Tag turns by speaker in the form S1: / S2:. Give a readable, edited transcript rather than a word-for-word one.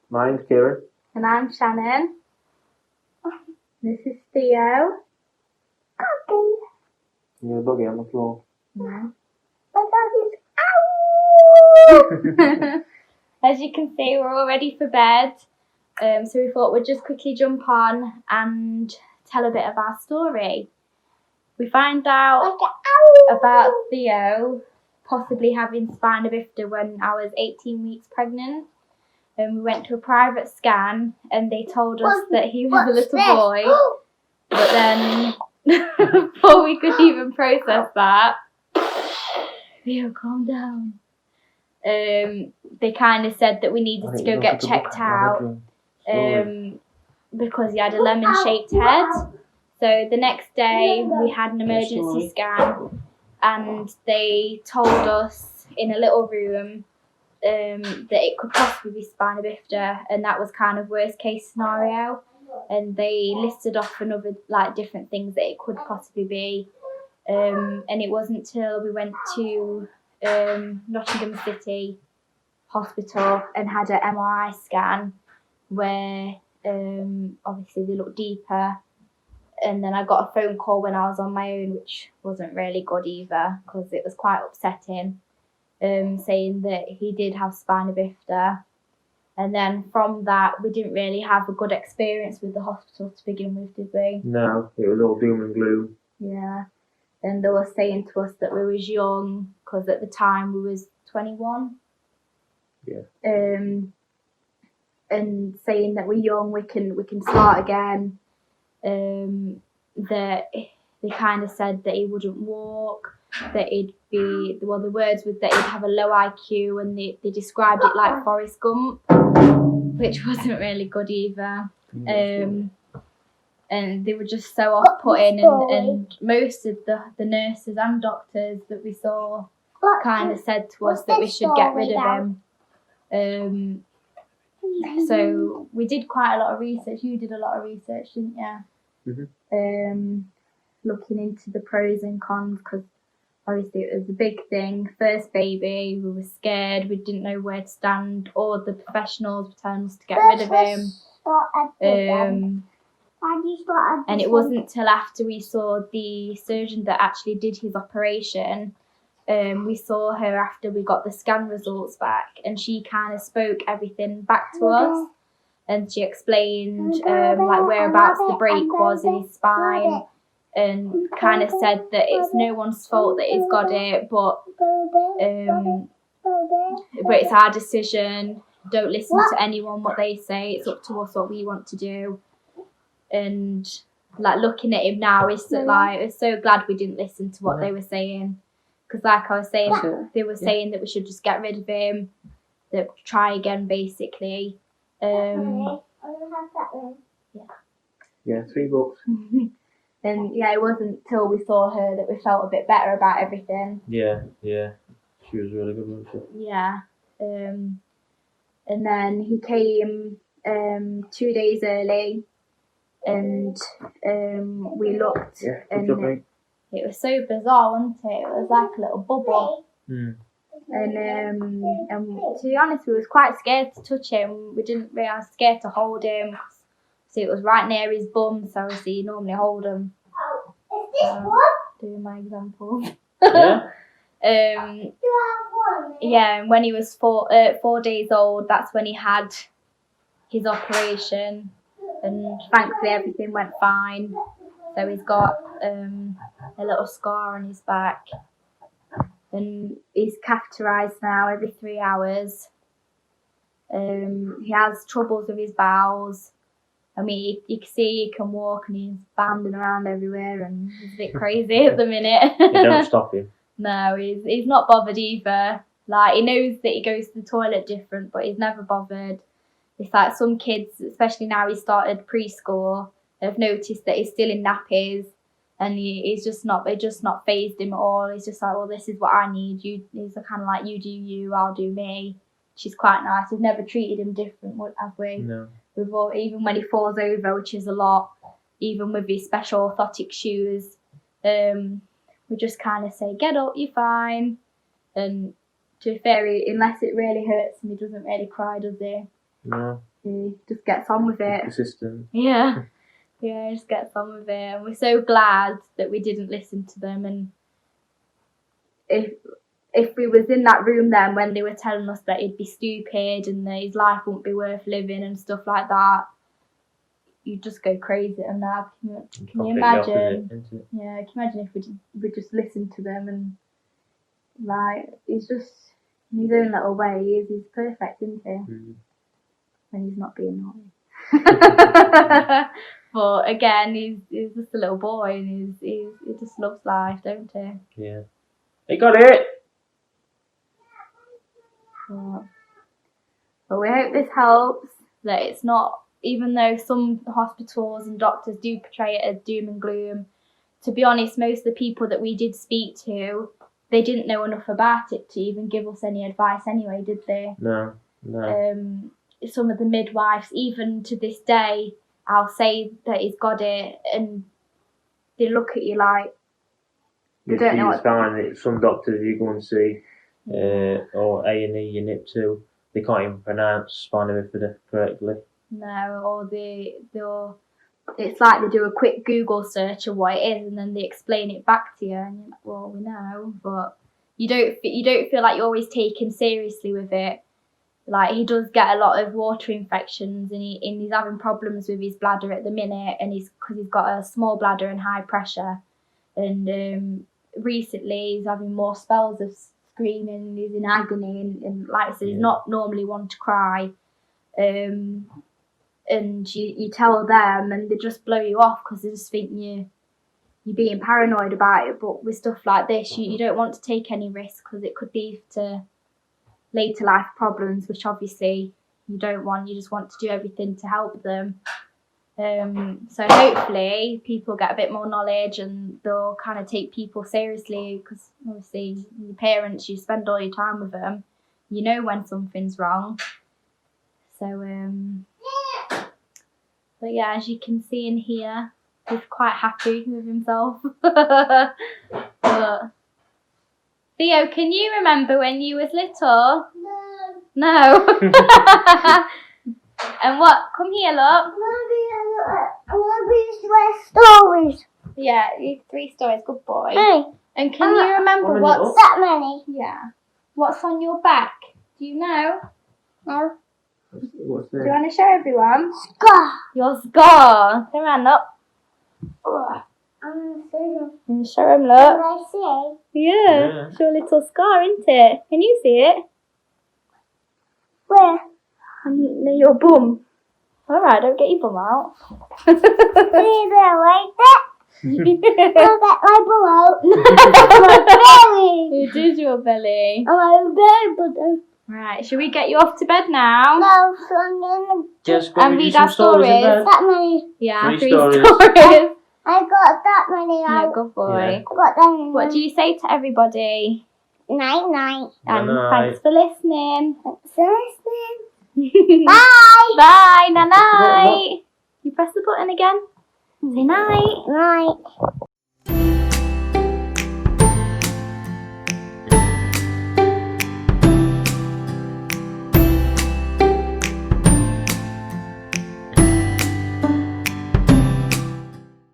S1: Mine's Kieran.
S2: And I'm Shannon. This is Theo.
S1: You're a buggy on the floor.
S2: Yeah.
S3: My dog is ow!
S2: As you can see, we're all ready for bed. So we thought we'd just quickly jump on and tell a bit of our story. We find out about Theo possibly having spina bifida when I was 18 weeks pregnant. And we went to a private scan and they told us that he was a little boy. But then, before we could even process that, Theo, calm down. They kind of said that we needed to go get checked out because he had a lemon-shaped head. So the next day we had an emergency scan and they told us in a little room that it could possibly be spina bifida, and that was kind of worst case scenario. And they listed off another different things that it could possibly be. And it wasn't until we went to Nottingham City Hospital and had an MRI scan where obviously they looked deeper. And then I got a phone call when I was on my own, which wasn't really good either because it was quite upsetting, saying that he did have spina bifida. And then from that, we didn't really have a good experience with the hospital to begin with, did we?
S1: No, it was all doom and gloom.
S2: Yeah. And they were saying to us that we was young because at the time we was 21.
S1: Yeah.
S2: And saying that we're young, we can start again. That they kind of said that he wouldn't walk, that he'd be, well, the words was that he'd have a low IQ, and they described it like Forrest Gump, which wasn't really good either. And they were just so off-putting, and most of the nurses and doctors that we saw kind of said to us that we should get rid of him. So we did quite a lot of research. You did a lot of research, didn't you?
S1: Mm-hmm.
S2: Looking into the pros and cons, because obviously it was a big thing. First baby, we were scared. We didn't know where to stand. All the professionals were telling us to get rid of him. And it wasn't till after we saw the surgeon that actually did his operation. We saw her after we got the scan results back, and she kind of spoke everything back to us. And she explained whereabouts the break was in his spine, and kind of said that it's no one's fault that he's got it, but it's our decision. Don't listen to anyone what they say. It's up to us what we want to do. And looking at him now, it's so glad we didn't listen to what they were saying, because like I was saying, they were saying that we should just get rid of him, that try again basically.
S1: Yeah, 3 books.
S2: And yeah, it wasn't till we saw her that we felt a bit better about everything.
S1: Yeah. She was really good, wasn't she?
S2: Yeah. And then he came 2 days early, and we looked, and it was so bizarre, wasn't it? It was like a little bubble. And to be honest, we was quite scared to touch him. We didn't really, I was scared to hold him. So it was right near his bum, so obviously you normally hold him. Doing my example.
S1: Yeah.
S2: Yeah, and when he was 4 days old, that's when he had his operation, and thankfully everything went fine. So he's got a little scar on his back, and he's catheterised now every 3 hours. He has troubles with his bowels. I mean, you can see he can walk, and he's bounding around everywhere, and he's a bit crazy at the minute.
S1: You don't stop him.
S2: No, he's not bothered either. He knows that he goes to the toilet different, but he's never bothered. It's like some kids, especially now he started preschool, have noticed that he's still in nappies, and he's just not fazed him at all. He's just like, well, this is what I need. He's kind of like, you do you, I'll do me. She's quite nice. We've never treated him different, have we?
S1: No.
S2: Even when he falls over, which is a lot, even with his special orthotic shoes, we just kind of say, get up, you're fine. And to be fair, unless it really hurts him, he doesn't really cry, does he?
S1: No.
S2: He just gets on with it.
S1: Persistent.
S2: Yeah. Yeah, he just gets on with it. And we're so glad that we didn't listen to them. And if we was in that room then when they were telling us that he'd be stupid and that his life wouldn't be worth living and stuff like that, you'd just go crazy at him now. Can you imagine? Yeah, can you imagine if we just listened to them and like he's just in his own little way. He's perfect, isn't he?
S1: Mm.
S2: When he's not being naughty. But again, he's just a little boy and he just loves life, don't he?
S1: Yeah. He got it!
S2: But we hope this helps, that it's not, even though some hospitals and doctors do portray it as doom and gloom, to be honest, most of the people that we did speak to, they didn't know enough about it to even give us any advice anyway, did they?
S1: No.
S2: Some of the midwives, even to this day, I'll say that he's got it, and they look at you like they don't know what.
S1: Fine. Some doctors you go and see, or A&E, your nip too, they can't even pronounce Spina Bifida correctly.
S2: No, or they'll. It's like they do a quick Google search of what it is, and then they explain it back to you, and you're like, well, we know, but you don't feel like you're always taken seriously with it. Like, he does get a lot of water infections, and he's having problems with his bladder at the minute, and because he's got a small bladder and high pressure, and recently he's having more spells of screaming, he's in agony, and like I said, he's not normally one to cry, and you tell them, and they just blow you off because they just think you're being paranoid about it. But with stuff like this, you don't want to take any risk because it could lead to later life problems, which obviously you don't want. You just want to do everything to help them. So hopefully people get a bit more knowledge and they'll kind of take people seriously, because obviously your parents, you spend all your time with them, you know when something's wrong. So but yeah, as you can see in here, he's quite happy with himself. But Theo, can you remember when you was little? No. And what? Come here, look.
S3: I want to read stories.
S2: Yeah, 3 stories. Good boy.
S3: Hey.
S2: And can you remember what's
S3: That many?
S2: Yeah. What's on your back? Do you know?
S3: No.
S1: What's
S2: Do you
S1: that?
S2: want to show everyone?
S3: Scar.
S2: Your scar. Turn around, look.
S3: I'm going
S2: And show him,
S3: to
S2: look.
S3: I say?
S2: Yeah. It's your little scar, isn't it? Can you see it?
S3: Where?
S2: Near your bum. Alright, don't get your bum out.
S3: See there, like that? I'll get my bum out. My belly.
S2: It is your belly.
S3: My belly button.
S2: Right, should we get you off to bed now?
S3: No, so I'm going to
S1: Just go
S2: And
S1: read
S2: read
S1: some
S2: our
S1: stories in
S2: stories.
S1: bed.
S3: that many.
S2: Yeah,
S1: 3
S2: 3
S1: stories.
S2: stories.
S3: I got that many
S2: Yeah,
S3: out.
S2: good boy.
S1: Yeah.
S3: Got them.
S2: What do you say to everybody?
S3: Night, night.
S2: And
S1: Night-night.
S2: thanks for listening.
S3: Thanks for listening.
S2: Bye.
S3: Bye.
S2: Bye. Night night. You press the button again. Say night.
S3: Night.